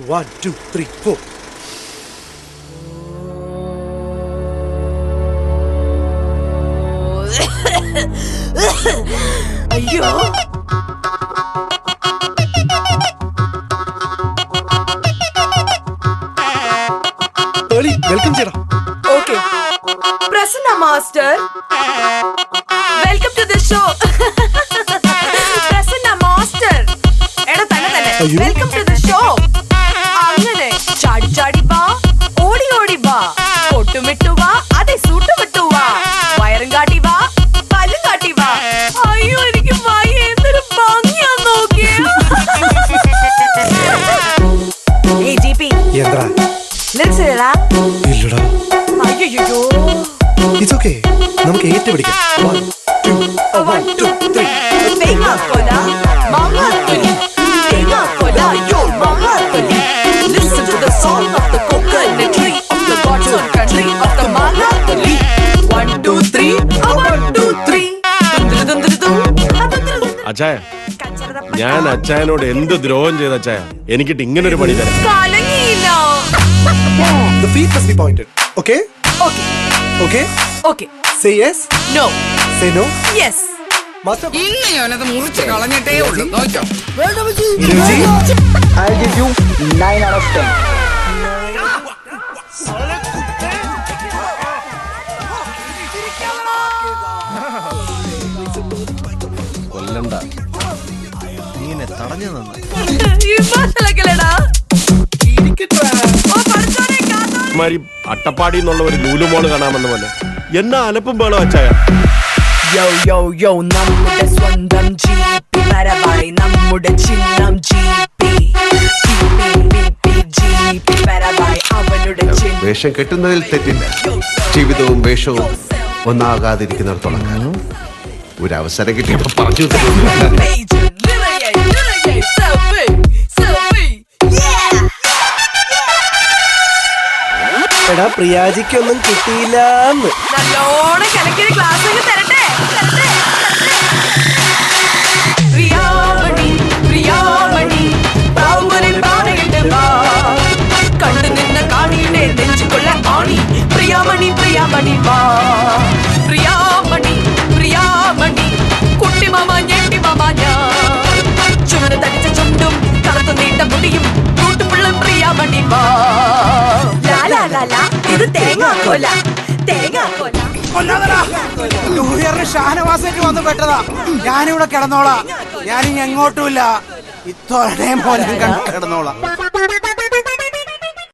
1, 2, 3, 4. അയ്യോ വെൽക്കം ചെയ്യടാ. Okay Prasanna master welcome to the show. Prasanna master എടാ തന്നെ വെൽക്കം ടു ദി ഷോ. അങ്ങനെ ചാടി ചാടി വാ, ഓടി ഓടി വാ, കൊട്ടുമിട്ടു വാ, അതെ സൂട്ടുമിട്ടു വാ, വയറും കാട്ടി വാ, പല്ലും കാട്ടി വാ. അയ്യോ എനിക്ക് വയ്യ, എന്തൊരു ഭംഗിയാ നോക്കിയേ. ഏയ് ജിപി എന്താ ലിറിക്സ് എഴുതാ? ഇല്ലടാ. അയ്യോ ഇറ്റ്സ് ഓക്കേ, നമുക്ക് ഏറ്റുപിടിക്കാം. 1, 2, 3. തേങ്ങാക്കൊല മാങ്ങാത്തൊലി, തേങ്ങാക്കൊല യോ മാങ്ങാത്തൊലി. Listen to the song of the coconut tree, of the God's own country, of the മാങ്ങാത്തൊലി. 1, 2, 3 1, 2, 3. അച്ചായ, ഞാൻ അച്ചായനോട് എന്ത് ദ്രോഹം ചെയ്ത അച്ചായ? എനിക്കിട്ട് ഇങ്ങനെ ഒരു പണി തരാം. കലങ്ങിയില്ല. The feet must be pointed. Okay? Okay. Okay? Okay. Say yes. No. Say no. Yes. Master. ഇന്നയോനത് മുറിച്ച് കളഞ്ഞിട്ടേ ഉള്ളൂ. നോക്കോ. Iruji. I'll give you 9 out of 10. കൊല്ലണ്ട, നീനെ തടഞ്ഞു നിന്ന് ഇവളകലടാ. ഓ പഠിച്ചോനെ കാത്തോനെ. മാരി അട്ടപ്പാടി എന്നുള്ള ഒരു ലൂലുമോള് കാണാമെന്ന പോലെ എന്നാ അലപ്പും വേളോ അച്ചായ. യോ യോ യോ നമ്മുടെ സ്വന്തം ജീപ്പി വരവായി, നമ്മുടെ ചിഹ്നം ജീപ്പി. ജീപ്പി വരവായി, അവനുടെ ചിഹ്നം. വേഷം കെട്ടുന്നതിൽ തെറ്റില്ല. ജീവിതവും വേഷവും ഒന്നാകാതിരിക്കുന്നിടത്തോളം കാലം ഒരു അവസരം കിട്ടിയപ്പോ പറഞ്ഞു പേജ് നിറയെ നിറയെ സെൽഫി സെൽഫി. എടാ പ്രിയാജിക്കൊന്നും കിട്ടിയില്ലാന്ന്. നല്ലോണം കലക്കിയ ക്ലാസ് തരട്ടെ തരട്ടെ. പ്രിയാമണി പ്രിയാമണി ബാഹുബലി പാടയിട്ട് വാ, കണ്ടു നിന്ന കാണിയുടെ നെഞ്ചുകൊള്ള ആണി. പ്രിയാമണി പ്രിയാമണി വാ, പ്രിയാമണി പ്രിയാമണി കുട്ടി മാമ ഞെട്ടി മാമ ഞാൻ. ചുണ്ട് തടിച്ച ചുണ്ടും കറുത്തു നീണ്ട മുടിയും കൂട്ടുപുള്ള പ്രിയാമണി വാ. ഇത് തേങ്ങാക്കോല തേങ്ങാക്കോല. ന്യൂ ഇയറിന് ഷാനവാസേറ്റ് വന്ന് പെട്ടതാ. ഞാനിവിടെ കിടന്നോളാം. ഞാനിനി എങ്ങോട്ടുമില്ല. ഇത്തോടെ മോനെ കണ്ടു കിടന്നോളാം.